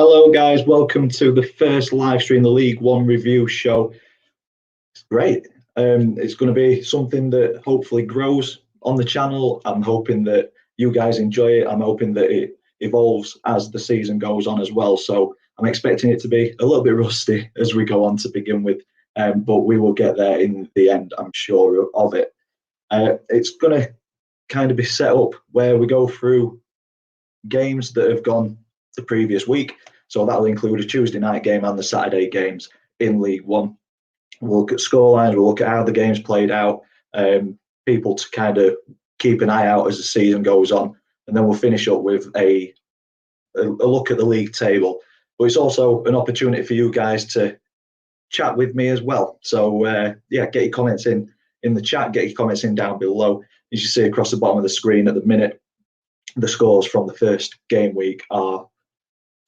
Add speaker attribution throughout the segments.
Speaker 1: Hello, guys. Welcome to the first live stream, the League One review show. It's great. It's going to be something that hopefully grows on the channel. I'm hoping that you guys enjoy it. I'm hoping that it evolves as the season goes on as well. So I'm expecting it to be a little bit rusty as we go on to begin with, but we will get there in the end, I'm sure of it. It's going to kind of be set up where we go through games that have gone the previous week. So that'll include a Tuesday night game and the Saturday games in League One. We'll look at scorelines, we'll look at how the games played out, people to kind of keep an eye out as the season goes on. And then we'll finish up with a look at the league table. But it's also an opportunity for you guys to chat with me as well. So get your comments in the chat, get your comments in down below. As you see across the bottom of the screen at the minute, the scores from the first game week are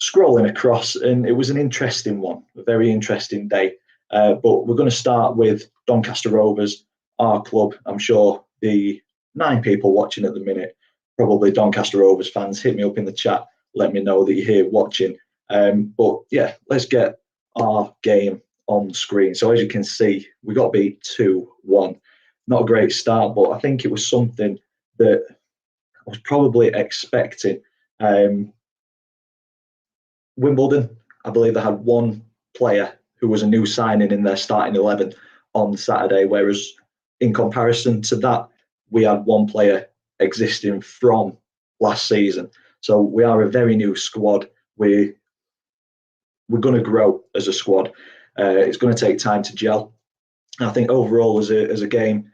Speaker 1: scrolling across, and it was an interesting one, a very interesting day. But we're going to start with Doncaster Rovers, our club. I'm sure the 9 people watching at the minute, probably Doncaster Rovers fans. Hit me up in the chat, let me know that you're here watching. But yeah, let's get our game on screen. So as you can see, we got beat 2-1. Not a great start, but I think it was something that I was probably expecting. Wimbledon, I believe they had one player who was a new signing in their starting 11 on Saturday, whereas in comparison to that, we had one player existing from last season. So we are a very new squad. We're going to grow as a squad. It's going to take time to gel. And I think overall as a game,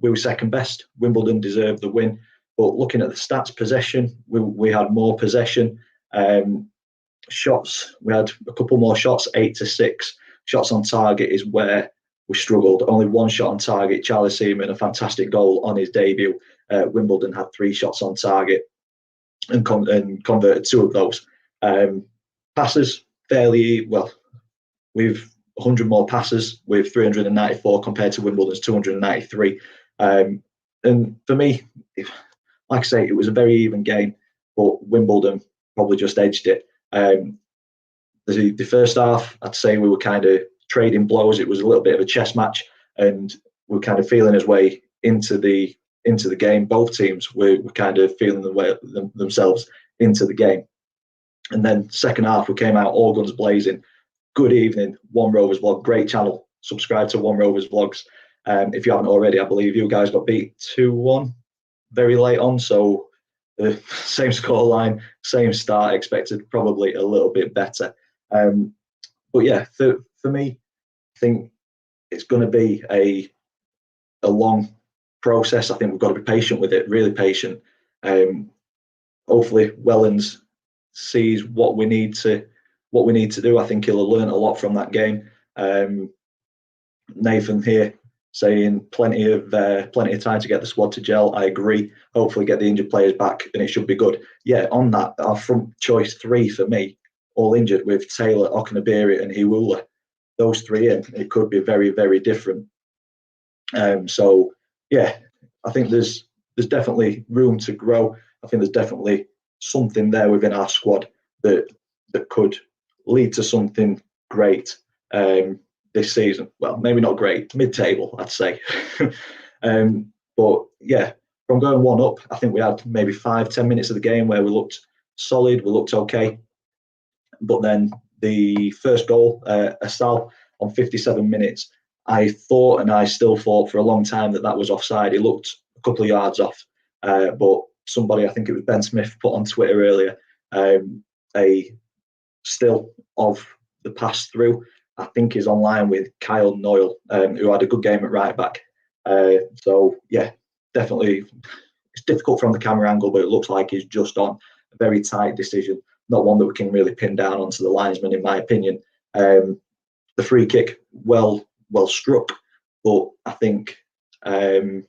Speaker 1: we were second best. Wimbledon deserved the win. But looking at the stats, possession, we had more possession. Shots, we had a couple more shots, 8-6. Shots on target is where we struggled. Only one shot on target. Charlie Seaman, a fantastic goal on his debut. Wimbledon had 3 shots on target and converted 2 of those. Passes, fairly well. We've 100 more passes with 394 compared to Wimbledon's 293. And for me, like I say, it was a very even game, but Wimbledon probably just edged it. The first half, I'd say we were kind of trading blows. It was a little bit of a chess match, and we were kind of feeling his way into the game. Both teams were kind of feeling themselves into the game. And then second half, we came out all guns blazing. Good evening, One Rovers Vlog, great channel. Subscribe to One Rovers Vlogs. If you haven't already, I believe you guys got beat 2-1 very late on, so same scoreline, same start, expected probably a little bit better. But yeah, for me, I think it's going to be a long process. I think we've got to be patient with it, really patient. Hopefully Wellens sees what we need to do. I think he'll have learned a lot from that game. Nathan here saying plenty of time to get the squad to gel. I agree. Hopefully get the injured players back and it should be good. Yeah, on that, our front choice 3 for me, all injured with Taylor, Okunabiri and Hiwula. Those 3 in, it could be very, very different. So yeah, I think there's definitely room to grow. I think there's definitely something there within our squad that could lead to something great. This season, well, maybe not great, mid-table, I'd say. But yeah, from going 1 up, I think we had maybe 5-10 minutes of the game where we looked solid, we looked okay. But then the first goal, Asal, on 57 minutes, I thought, and I still thought for a long time, that was offside. He looked a couple of yards off. But somebody, I think it was Ben Smith, put on Twitter earlier, a still of the pass through, I think is online with Kyle Noyle, who had a good game at right back. So yeah, definitely it's difficult from the camera angle, but it looks like he's just on a very tight decision, not one that we can really pin down onto the linesman, in my opinion. The free kick, well struck, but I think the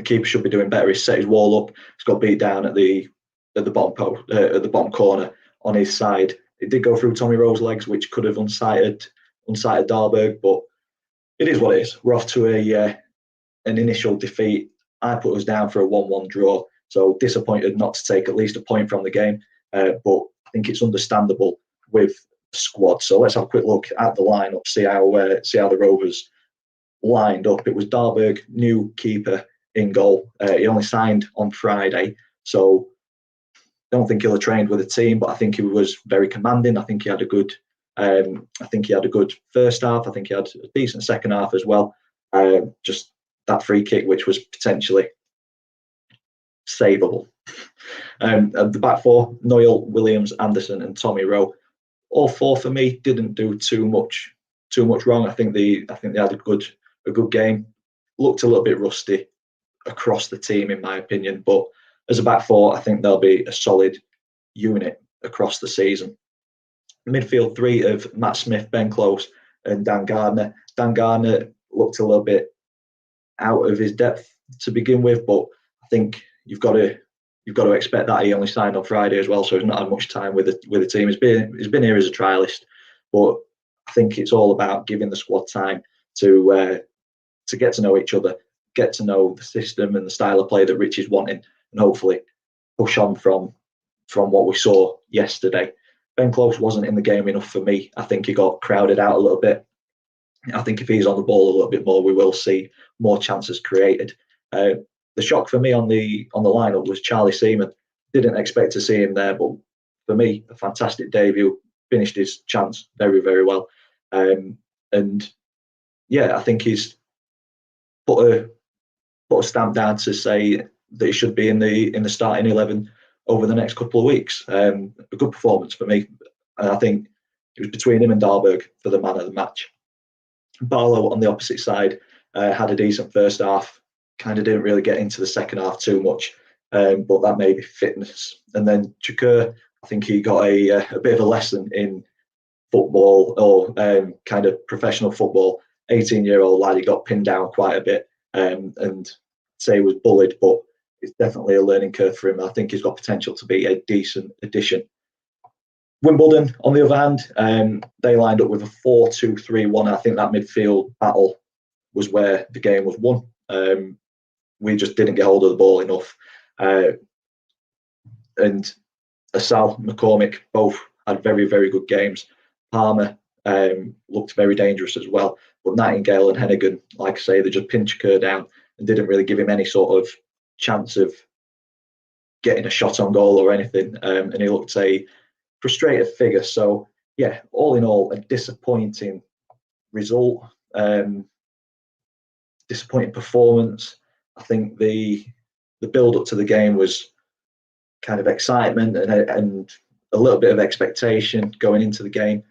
Speaker 1: keeper should be doing better. He's set his wall up. He's got beat down at the bottom corner on his side. It did go through Tommy Rowe's legs, which could have unsighted Dahlberg, but it is what it is. We're off to an initial defeat. I put us down for a 1-1 draw, so disappointed not to take at least a point from the game. But I think it's understandable with the squad. So let's have a quick look at the lineup, see how the Rovers lined up. It was Darberg, new keeper, in goal. He only signed on Friday, so don't think he'll have trained with the team, but I think he was very commanding. I think he had a good first half. I think he had a decent second half as well. Just that free kick, which was potentially savable. The back four: Noyle, Williams, Anderson, and Tommy Rowe. All four for me didn't do too much wrong. I think they had a good game. Looked a little bit rusty across the team, in my opinion, but as a back four, I think they'll be a solid unit across the season. Midfield three of Matt Smith, Ben Close, and Dan Gardner. Dan Gardner looked a little bit out of his depth to begin with, but I think you've got to expect that. He only signed on Friday as well, so he's not had much time with the team. He's been here as a trialist, but I think it's all about giving the squad time to get to know each other, get to know the system and the style of play that Rich is wanting, and hopefully push on from what we saw yesterday. Ben Close wasn't in the game enough for me. I think he got crowded out a little bit. I think if he's on the ball a little bit more, we will see more chances created. The shock for me on the lineup was Charlie Seaman. Didn't expect to see him there, but for me, a fantastic debut. Finished his chance very, very well, and yeah, I think he's put a stamp down to say that he should be in the starting 11 over the next couple of weeks. A good performance for me, and I think it was between him and Darberg for the man of the match. Barlow on the opposite side had a decent first half. Kind of didn't really get into the second half too much, but that may be fitness. And then Chakur, I think he got a bit of a lesson in football, or kind of professional football. 18-year-old lad, he got pinned down quite a bit, and say he was bullied, but it's definitely a learning curve for him. I think he's got potential to be a decent addition. Wimbledon, on the other hand, they lined up with a 4-2-3-1. I think that midfield battle was where the game was won. We just didn't get hold of the ball enough. And Asal, McCormick, both had very, very good games. Palmer looked very dangerous as well. But Nightingale and Hennigan, like I say, they just pinched Kerr down and didn't really give him any sort of chance of getting a shot on goal or anything. And he looked a frustrated figure. So, yeah, all in all, a disappointing result. Disappointing performance. I think the build up to the game was kind of excitement and a little bit of expectation going into the game,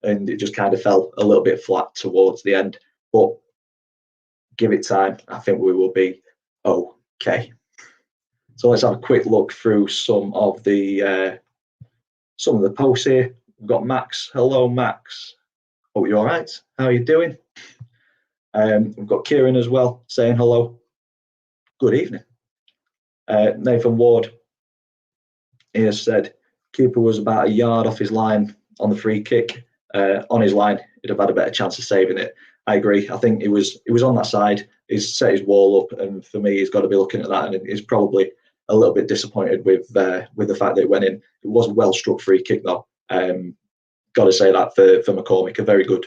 Speaker 1: and it just kind of fell a little bit flat towards the end. But give it time, I think we will be okay. So let's have a quick look through some of the posts here. We've got Max. Hello, Max. Hope you're all right. How are you doing? We've got Kieran as well saying hello. Good evening. Nathan Ward, he has said keeper was about a yard off his line on the free kick. On his line, he'd have had a better chance of saving it. I agree. I think it was on that side. He's set his wall up, and for me, he's got to be looking at that, and he's probably a little bit disappointed with the fact that it went in. It was a well struck free kick, though. Got to say that for McCormick, a very good,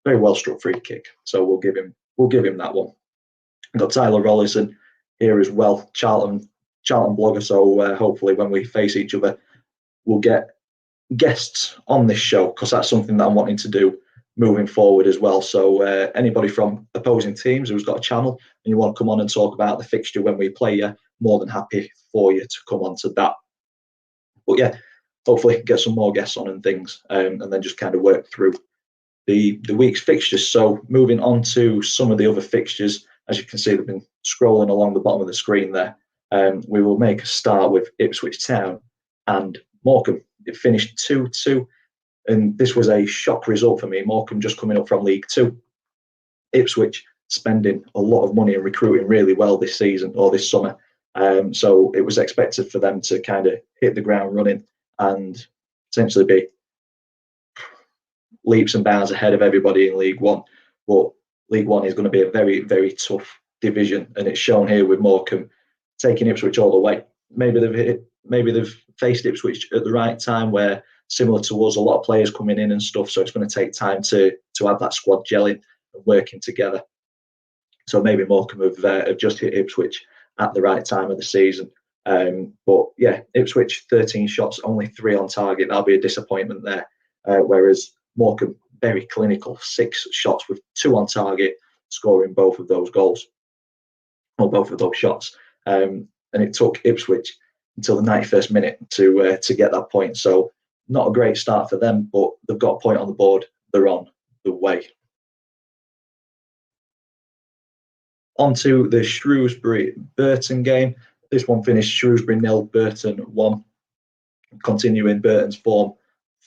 Speaker 1: very well struck free kick. So we'll give him that one. We've got Tyler Rollison here as well, Charlton blogger. So hopefully when we face each other, we'll get guests on this show, because that's something that I'm wanting to do moving forward as well. So anybody from opposing teams who's got a channel and you want to come on and talk about the fixture when we play, you, more than happy for you to come on to that. But yeah, hopefully get some more guests on and things, and then just kind of work through the week's fixtures. So moving on to some of the other fixtures, as you can see, they've been scrolling along the bottom of the screen there. We will make a start with Ipswich Town and Morecambe. It finished 2-2, and this was a shock result for me. Morecambe just coming up from League Two. Ipswich spending a lot of money and recruiting really well this season or this summer. So it was expected for them to kind of hit the ground running and potentially be leaps and bounds ahead of everybody in League One. But League One is going to be a very, very tough division, and it's shown here with Morecambe taking Ipswich all the way. Maybe they've faced Ipswich at the right time, where similar to us, a lot of players coming in and stuff. So it's going to take time to have that squad gelling and working together. So maybe Morecambe have just hit Ipswich at the right time of the season. But yeah, Ipswich 13 shots, only 3 on target. That'll be a disappointment there. Whereas Morecambe, very clinical, 6 shots with 2 on target, scoring both of those goals, or both of those shots. And it took Ipswich until the 91st minute to get that point. So not a great start for them, but they've got a point on the board. They're on the way. On to the Shrewsbury-Burton game. This one finished Shrewsbury 0, Burton 1. Continuing Burton's form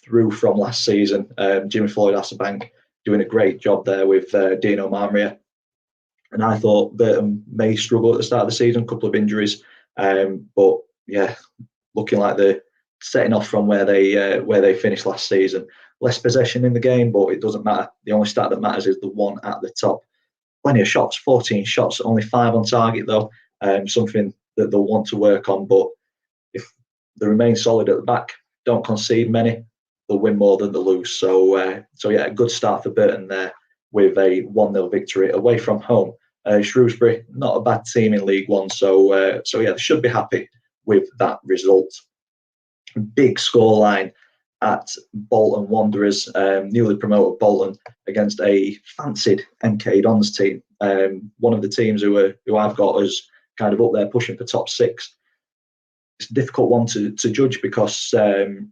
Speaker 1: through from last season. Jimmy Floyd-Hasselbank doing a great job there with Dino Marmria. And I thought Burton may struggle at the start of the season, a couple of injuries. But yeah, looking like they're setting off from where they finished last season. Less possession in the game, but it doesn't matter. The only stat that matters is the one at the top. Plenty of shots, 14 shots, only 5 on target though. Something that they'll want to work on. But if they remain solid at the back, don't concede many, they'll win more than they lose. So yeah, a good start for Burton there with a 1-0 victory away from home. Shrewsbury, not a bad team in League One, so yeah, they should be happy with that result. Big scoreline at Bolton Wanderers, newly promoted Bolton against a fancied MK Dons team. One of the teams who I've got as kind of up there pushing for top 6. It's a difficult one to judge because the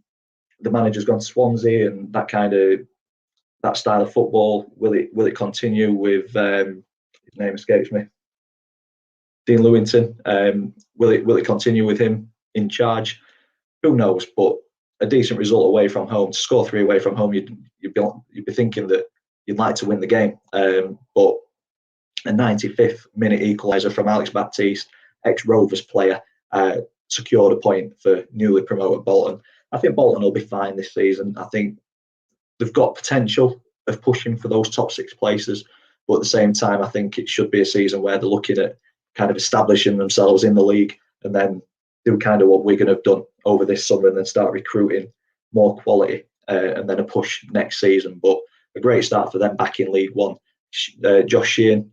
Speaker 1: manager's gone to Swansea, and that style of football, will it continue with his name escapes me, Dean Lewington? Will it continue with him in charge? Who knows? But a decent result away from home, to score 3 away from home, you'd be thinking that you'd like to win the game. But a 95th minute equaliser from Alex Baptiste, ex-Rovers player, secured a point for newly promoted Bolton. I think Bolton will be fine this season. I think they've got potential of pushing for those top 6 places, but at the same time, I think it should be a season where they're looking at kind of establishing themselves in the league, and then do kind of what Wigan have done over this summer, and then start recruiting more quality, and then a push next season. But a great start for them back in League One. Josh Sheehan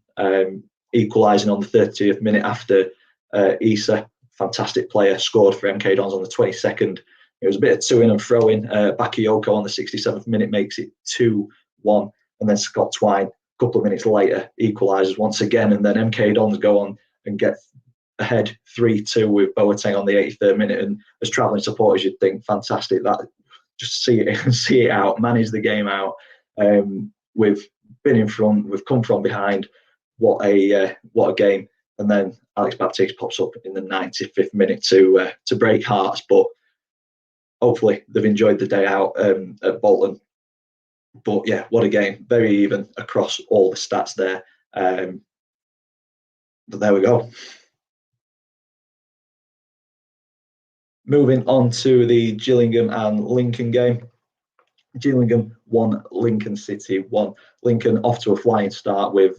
Speaker 1: equalising on the 30th minute after Issa, fantastic player, scored for MK Dons on the 22nd. It was a bit of to-in and throw-in. Bakayoko on the 67th minute makes it 2-1, and then Scott Twine, a couple of minutes later, equalises once again, and then MK Dons go on and get ahead 3-2 with Boateng on the 83rd minute. And as travelling supporters, you'd think, fantastic, that just see it out, manage the game out. We've been in front, we've come from behind. What a game! And then Alex Baptiste pops up in the 95th minute to break hearts. But hopefully they've enjoyed the day out at Bolton. But yeah, what a game! Very even across all the stats there. But there we go. Moving on to the Gillingham and Lincoln game. Gillingham 1, Lincoln City 1. Lincoln off to a flying start with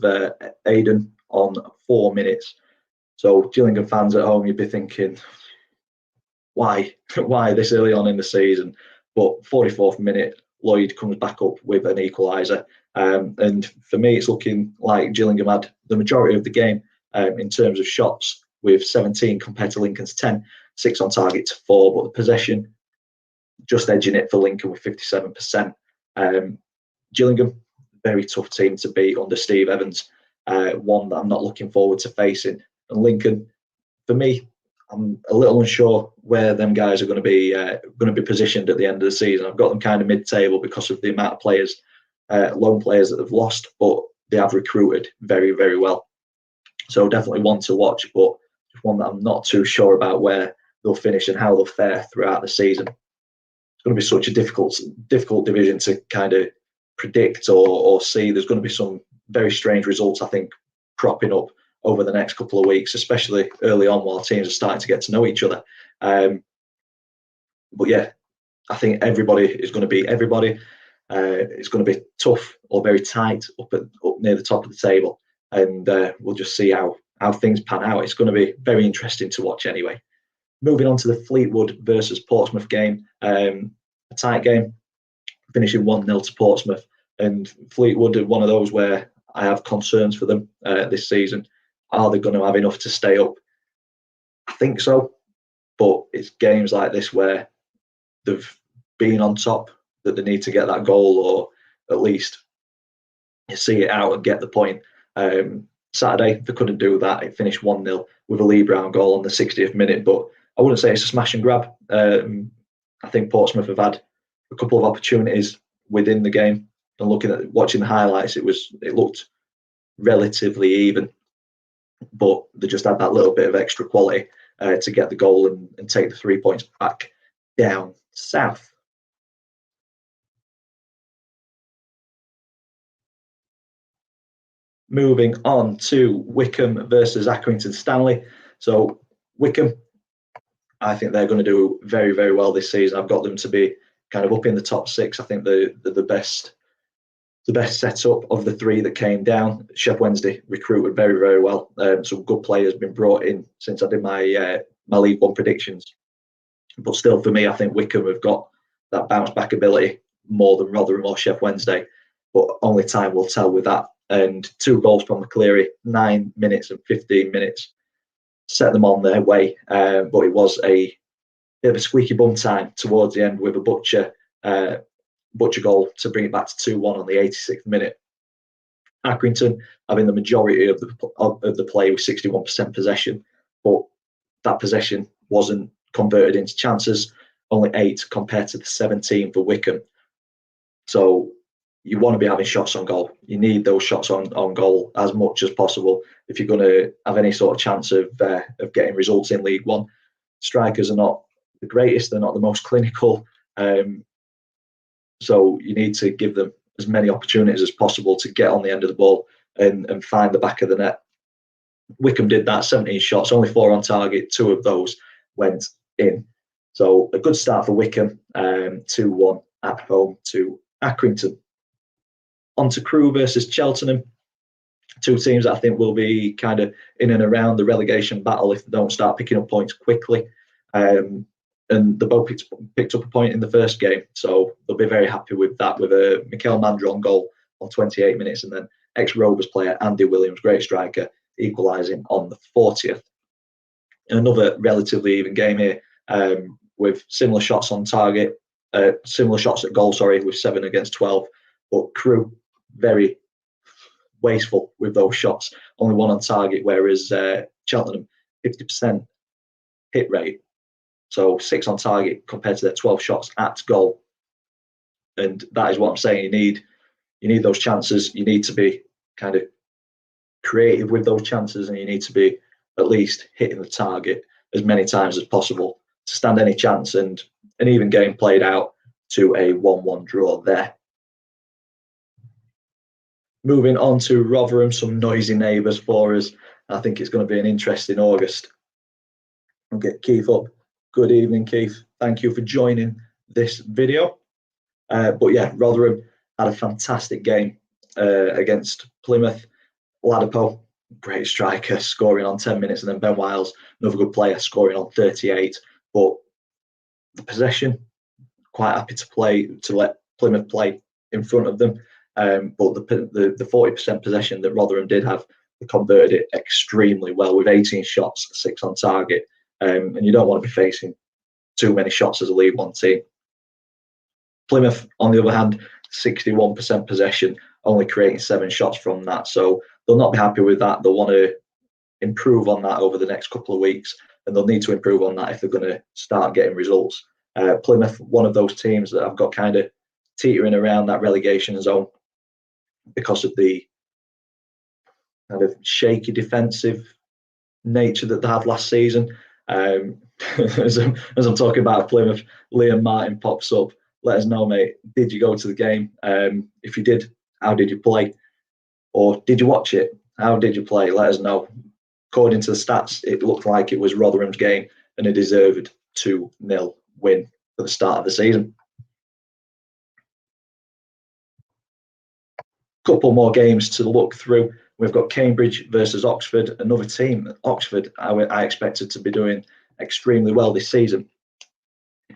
Speaker 1: Aidan on 4 minutes. So Gillingham fans at home, you'd be thinking, why this early on in the season? But 44th minute, Lloyd comes back up with an equaliser. And for me, it's looking like Gillingham had the majority of the game in terms of shots, with 17 compared to Lincoln's 10. 6 on target to 4, but the possession just edging it for Lincoln with 57%. Gillingham, very tough team to beat under Steve Evans, one that I'm not looking forward to facing. And Lincoln, for me, I'm a little unsure where them guys are going to be positioned at the end of the season. I've got them kind of mid-table because of the amount of players, lone players that they've lost, but they have recruited very, very well. So definitely one to watch, but just one that I'm not too sure about where they'll finish and how they'll fare throughout the season. It's going to be such a difficult division to kind of predict or see. There's going to be some very strange results, I think, cropping up over the next couple of weeks, especially early on while teams are starting to get to know each other. But yeah, I think everybody is going to beat everybody. It's going to be tough or very tight up near the top of the table, and we'll just see how things pan out. It's going to be very interesting to watch anyway. Moving on to the Fleetwood versus Portsmouth game. a tight game, finishing 1-0 to Portsmouth. And Fleetwood are one of those where I have concerns for them this season. Are they going to have enough to stay up? I think so, but it's games like this where they've been on top that they need to get that goal, or at least see it out and get the point. Saturday, they couldn't do that. It finished 1-0 with a Lee Brown goal on the 60th minute, but I wouldn't say it's a smash and grab. I think Portsmouth have had a couple of opportunities within the game, and watching the highlights, it looked relatively even, but they just had that little bit of extra quality to get the goal and take the 3 points back down south. Moving on to Wycombe versus Accrington Stanley. So Wycombe, I think they're going to do very, very well this season. I've got them to be kind of up in the top 6. I think they're the best setup of the 3 that came down. Sheff Wednesday recruited very, very well. Some good players been brought in since I did my League One predictions. But still, for me, I think Wycombe have got that bounce back ability more than Rotherham or Sheff Wednesday. But only time will tell with that. And 2 goals from McCleary, 9 minutes and 15 minutes, set them on their way. But it was a bit of a squeaky bum time towards the end with a Butcher goal to bring it back to 2-1 on the 86th minute. Accrington having the majority of the play with 61% possession, but that possession wasn't converted into chances, only 8 compared to the 17 for Wycombe. So you want to be having shots on goal. You need those shots on goal as much as possible if you're going to have any sort of chance of getting results in League One. Strikers are not the greatest, they're not the most clinical, so you need to give them as many opportunities as possible to get on the end of the ball and find the back of the net. Wycombe did that, 17 shots, only 4 on target, 2 of those went in. So a good start for Wycombe, 2-1 at home to Accrington. On to Crewe versus Cheltenham. 2 teams that I think will be kind of in and around the relegation battle if they don't start picking up points quickly. And they both picked up a point in the first game, so they'll be very happy with that, with a Mikel Mandron goal on 28 minutes, and then ex-Rovers player Andy Williams, great striker, equalising on the 40th. Another relatively even game here, with similar shots on target, similar shots at goal, with 7 against 12, but Crewe very wasteful with those shots, only 1 on target, whereas Cheltenham 50% hit rate, so 6 on target compared to their 12 shots at goal. And that is what I'm saying. You need those chances. You need to be kind of creative with those chances, and you need to be at least hitting the target as many times as possible to stand any chance. And an even game played out to a 1-1 draw there. Moving on to Rotherham, some noisy neighbours for us. I think it's going to be an interesting August. I'll get Keith up. Good evening, Keith. Thank you for joining this video. But yeah, Rotherham had a fantastic game against Plymouth. Ladapo, great striker, scoring on 10 minutes, and then Ben Wiles, another good player, scoring on 38. But the possession, quite happy to let Plymouth play in front of them. But the 40% possession that Rotherham did have, they converted it extremely well with 18 shots, 6 on target. And you don't want to be facing too many shots as a League One team. Plymouth, on the other hand, 61% possession, only creating 7 shots from that. So they'll not be happy with that. They'll want to improve on that over the next couple of weeks, and they'll need to improve on that if they're going to start getting results. Plymouth, one of those teams that I've got kind of teetering around that relegation zone because of the kind of shaky defensive nature that they had last season. As I'm talking about Plymouth, Liam Martin pops up. Let us know, mate. Did you go to the game? If you did, how did you play? Or did you watch it? How did you play? Let us know. According to the stats, it looked like it was Rotherham's game and a deserved 2-0 win for the start of the season. Couple more games to look through. We've got Cambridge versus Oxford, another team. Oxford, I expected to be doing extremely well this season.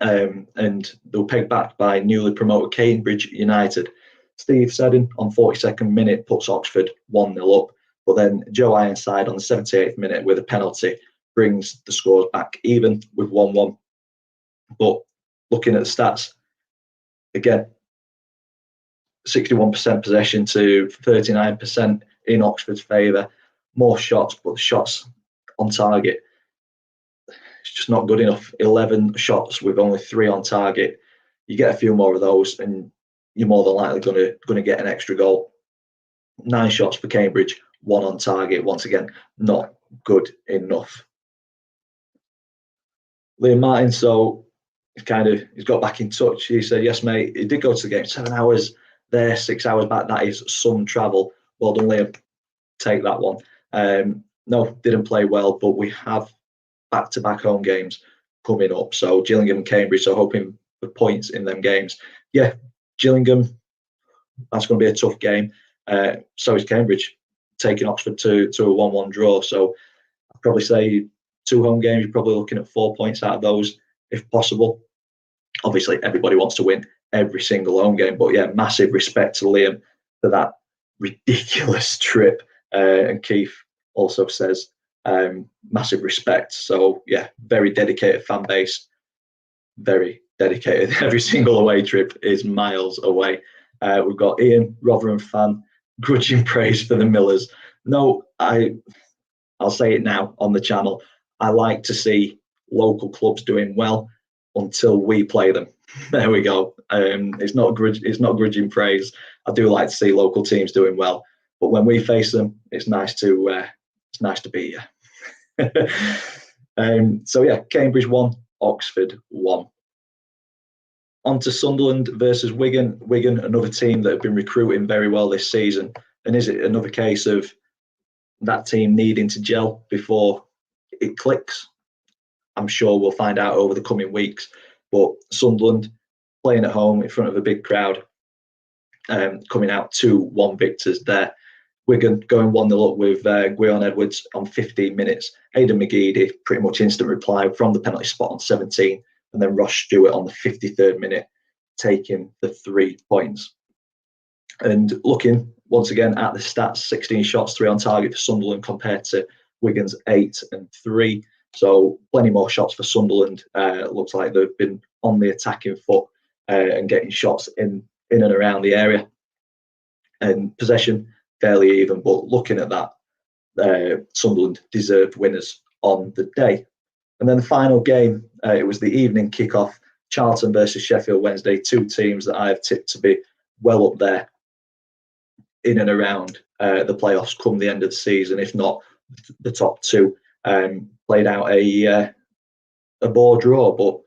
Speaker 1: and they were pegged back by newly promoted Cambridge United. Steve Seddon on 42nd minute puts Oxford 1-0 up, but then Joe Ironside on the 78th minute with a penalty brings the scores back even with 1-1. But looking at the stats, again, 61% possession to 39% in Oxford's favour. More shots, but the shots on target, it's just not good enough. 11 shots with only 3 on target. You get a few more of those and you're more than likely going to get an extra goal. 9 shots for Cambridge, 1 on target. Once again, not good enough. Liam Martin, so he's got back in touch. He said, yes, mate, he did go to the game. 7 hours there, 6 hours back. That is some travel. Well done, Liam. Take that one. No, didn't play well, but we have back-to-back home games coming up. So Gillingham and Cambridge, so hoping for points in them games. Yeah, Gillingham, that's going to be a tough game. So is Cambridge, taking Oxford to a 1-1 draw. So I'd probably say 2 home games, you're probably looking at 4 points out of those, if possible. Obviously, everybody wants to win every single home game, but yeah, massive respect to Liam for that ridiculous trip. And Keith also says massive respect. So yeah, very dedicated fan base, very dedicated. Every single away trip is miles away. We've got Ian, Rotherham fan, grudging praise for the Millers. No, I'll say it now on the channel. I like to see local clubs doing well until we play them. There we go. It's not grudging praise. I do like to see local teams doing well, but when we face them, it's nice to beat you. So yeah, Cambridge 1, Oxford 1. On to Sunderland versus Wigan. Wigan, another team that have been recruiting very well this season. And is it another case of that team needing to gel before it clicks? I'm sure we'll find out over the coming weeks. But Sunderland playing at home in front of a big crowd, coming out 2-1 victors there. Wigan going 1-0 up with Gwion Edwards on 15 minutes. Aidan McGeady, pretty much instant reply from the penalty spot on 17. And then Ross Stewart on the 53rd minute, taking the 3 points. And looking once again at the stats, 16 shots, 3 on target for Sunderland compared to Wigan's 8 and 3. So plenty more shots for Sunderland. Looks like they've been on the attacking foot and getting shots in and around the area. And possession, fairly even. But looking at that, Sunderland deserved winners on the day. And then the final game, it was the evening kickoff, Charlton versus Sheffield Wednesday, 2 teams that I have tipped to be well up there in and around the playoffs come the end of the season, if not the top 2. Played out a bore draw, but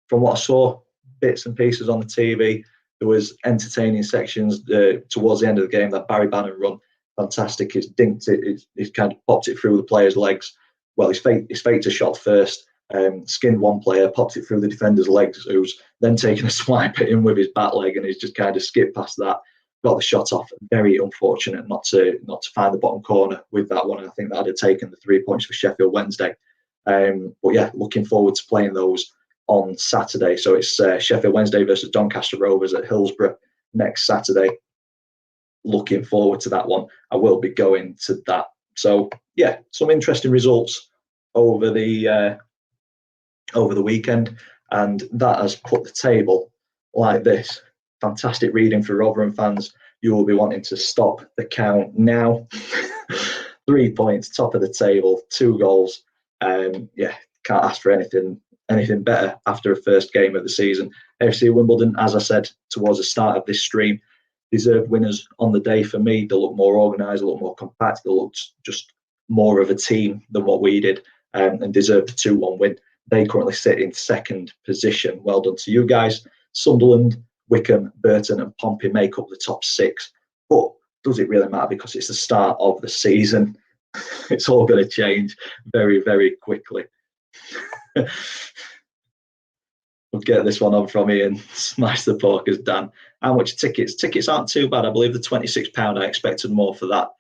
Speaker 1: from what I saw, bits and pieces on the TV, there was entertaining sections towards the end of the game. That Barry Bannon run, fantastic. He's dinked it, he's kind of popped it through the player's legs. Well, he's faked a shot first, skinned one player, popped it through the defender's legs, who's then taken a swipe at him with his back leg, and he's just kind of skipped past that, got the shot off. Very unfortunate not to find the bottom corner with that one. I think that would have taken the 3 points for Sheffield Wednesday. But yeah, looking forward to playing those on Saturday. So it's Sheffield Wednesday versus Doncaster Rovers at Hillsborough next Saturday. Looking forward to that one. I will be going to that. So yeah, some interesting results over the weekend, and that has put the table like this. Fantastic reading for Rotherham fans. You will be wanting to stop the count now. 3 points, top of the table, 2 goals. Yeah, can't ask for anything better after a first game of the season. AFC Wimbledon, as I said towards the start of this stream, deserved winners on the day for me. They look more organised, they look more compact, they looked just more of a team than what we did, and deserved a 2-1 win. They currently sit in 2nd position. Well done to you guys. Sunderland, Wickham, Burton and Pompey make up the top 6. But does it really matter, because it's the start of the season? It's all going to change very, very quickly. We'll get this one on from Ian. Smash the Porkers, Dan. How much tickets? Tickets aren't too bad. I believe the £26. I expected more for that.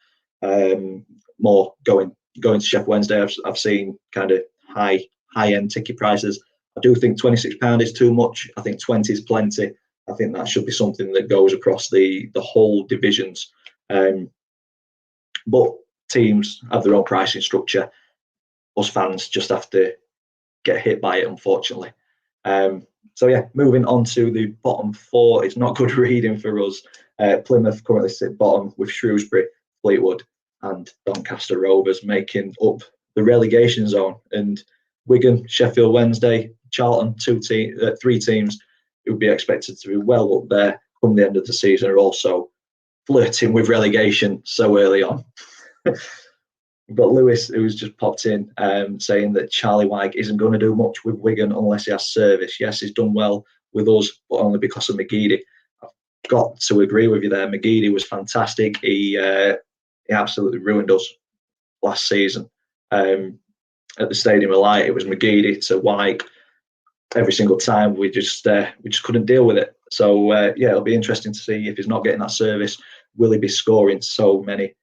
Speaker 1: More going to Sheffield Wednesday. I've seen kind of high end ticket prices. I do think £26 is too much. I think 20 is plenty. I think that should be something that goes across the whole divisions. But teams have their own pricing structure. Us fans just have to get hit by it, unfortunately. So yeah, moving on to the bottom four. It's not good reading for us. Plymouth currently sit bottom with Shrewsbury, Fleetwood, and Doncaster Rovers making up the relegation zone. And Wigan, Sheffield Wednesday, Charlton, three teams who would be expected to be well up there come the end of the season, are also flirting with relegation so early on. We've got Lewis, who's just popped in, saying that Charlie Wyke isn't going to do much with Wigan unless he has service. Yes, he's done well with us, but only because of McGeady. I've got to agree with you there. McGeady was fantastic. He absolutely ruined us last season. At the Stadium of Light, it was McGeady to Wyke every single time. We just couldn't deal with it. So yeah, it'll be interesting to see if he's not getting that service. Will he be scoring so many?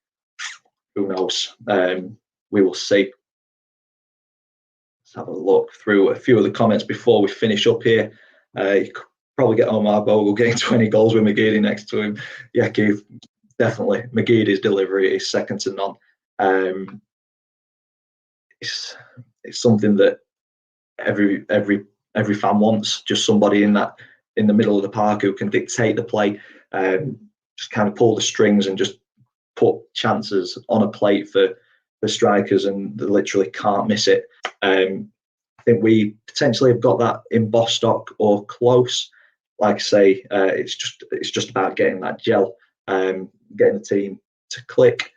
Speaker 1: Who knows? We will see. Let's have a look through a few of the comments before we finish up here. You could probably get Omar Bogle getting 20 goals with McGeady next to him. Yeah, Keith, definitely. McGeady's delivery is second to none. It's something that every fan wants. Just somebody in the middle of the park who can dictate the play, just kind of pull the strings and just put chances on a plate for strikers, and they literally can't miss it. I think we potentially have got that in Bostock or close. Like I say, it's just about getting that gel, getting the team to click.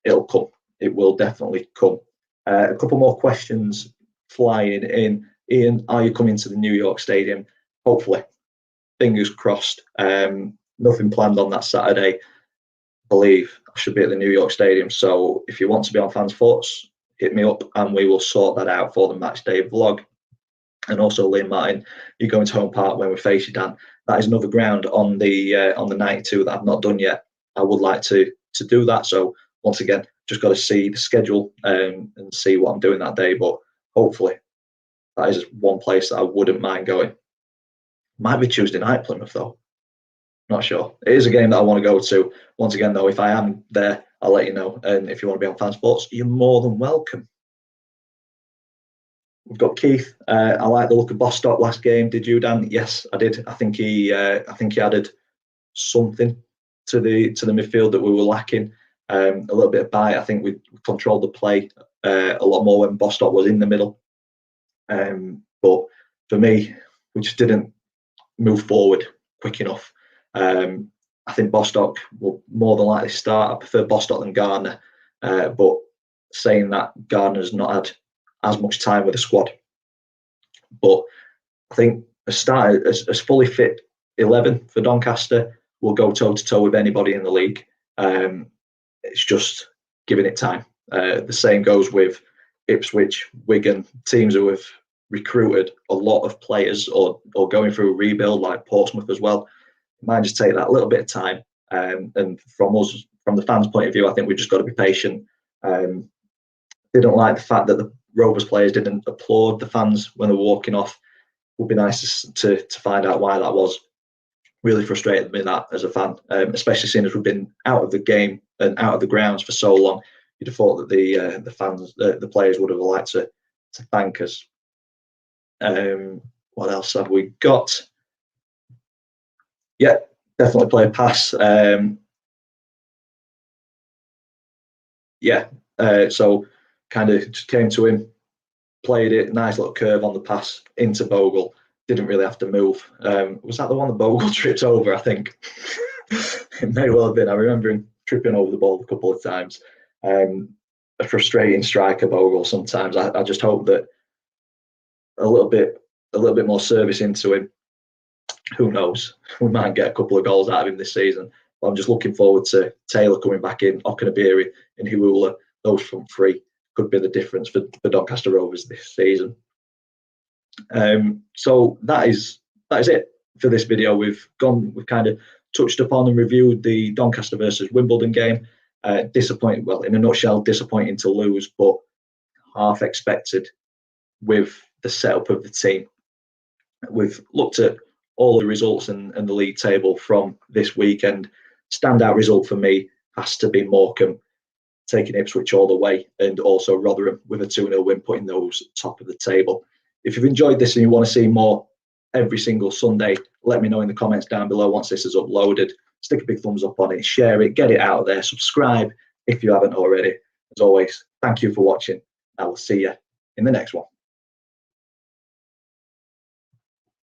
Speaker 1: It'll come. It will definitely come. A couple more questions flying in. Ian, are you coming to the New York Stadium? Hopefully. Fingers crossed. Nothing planned on that Saturday. I believe I should be at the New York Stadium. So if you want to be on Fans Thoughts, hit me up and we will sort that out for the match day vlog. And also, Liam Martin, you're going to Home Park when we face you, Dan. That is another ground on the 92 that I've not done yet. I would like to do that. So once again, just got to see the schedule and see what I'm doing that day. But hopefully, that is one place that I wouldn't mind going. Might be Tuesday night, Plymouth, though. Not sure. It is a game that I want to go to. Once again, though, if I am there, I'll let you know. And if you want to be on Fan Sports, you're more than welcome. We've got Keith. I like the look of Bostock last game. Did you, Dan? Yes, I did. I think he added something to the midfield that we were lacking. A little bit of bite. I think we controlled the play a lot more when Bostock was in the middle. But for me, we just didn't move forward quick enough. I think Bostock will more than likely start. I prefer Bostock than Gardner, but saying that, Gardner's not had as much time with the squad. But I think as fully fit 11 for Doncaster will go toe to toe with anybody in the league. It's just giving it time. The same goes with Ipswich, Wigan, teams who have recruited a lot of players or going through a rebuild, like Portsmouth as well. It might just take that little bit of time. And from us, from the fans' point of view, I think we've just got to be patient. Didn't like the fact that the Rovers players didn't applaud the fans when they were walking off. Would be nice to find out why that was. Really frustrated me that as a fan, especially seeing as we've been out of the game and out of the grounds for so long. You'd have thought that the fans, the players would have liked to thank us. What else have we got? Yeah, definitely play a pass. So kind of just came to him, played it, nice little curve on the pass into Bogle. Didn't really have to move. Was that the one that Bogle tripped over, I think? It may well have been. I remember him tripping over the ball a couple of times. A frustrating striker, Bogle, sometimes. I just hope that a little bit more service into him. Who knows? We might get a couple of goals out of him this season. But I'm just looking forward to Taylor coming back in, Okunabiri and Hiwula. Those front three could be the difference for Doncaster Rovers this season. So that is it for this video. We've kind of touched upon and reviewed the Doncaster versus Wimbledon game. Disappointing, well, in a nutshell, disappointing to lose, but half expected with the setup of the team. We've looked at all the results and the league table from this weekend. Standout result for me has to be Morecambe taking Ipswich all the way, and also Rotherham with a 2-0 win, putting those top of the table. If you've enjoyed this and you want to see more every single Sunday, let me know in the comments down below once this is uploaded. Stick a big thumbs up on it, share it, get it out there, subscribe if you haven't already. As always, thank you for watching. I will see you in the next one.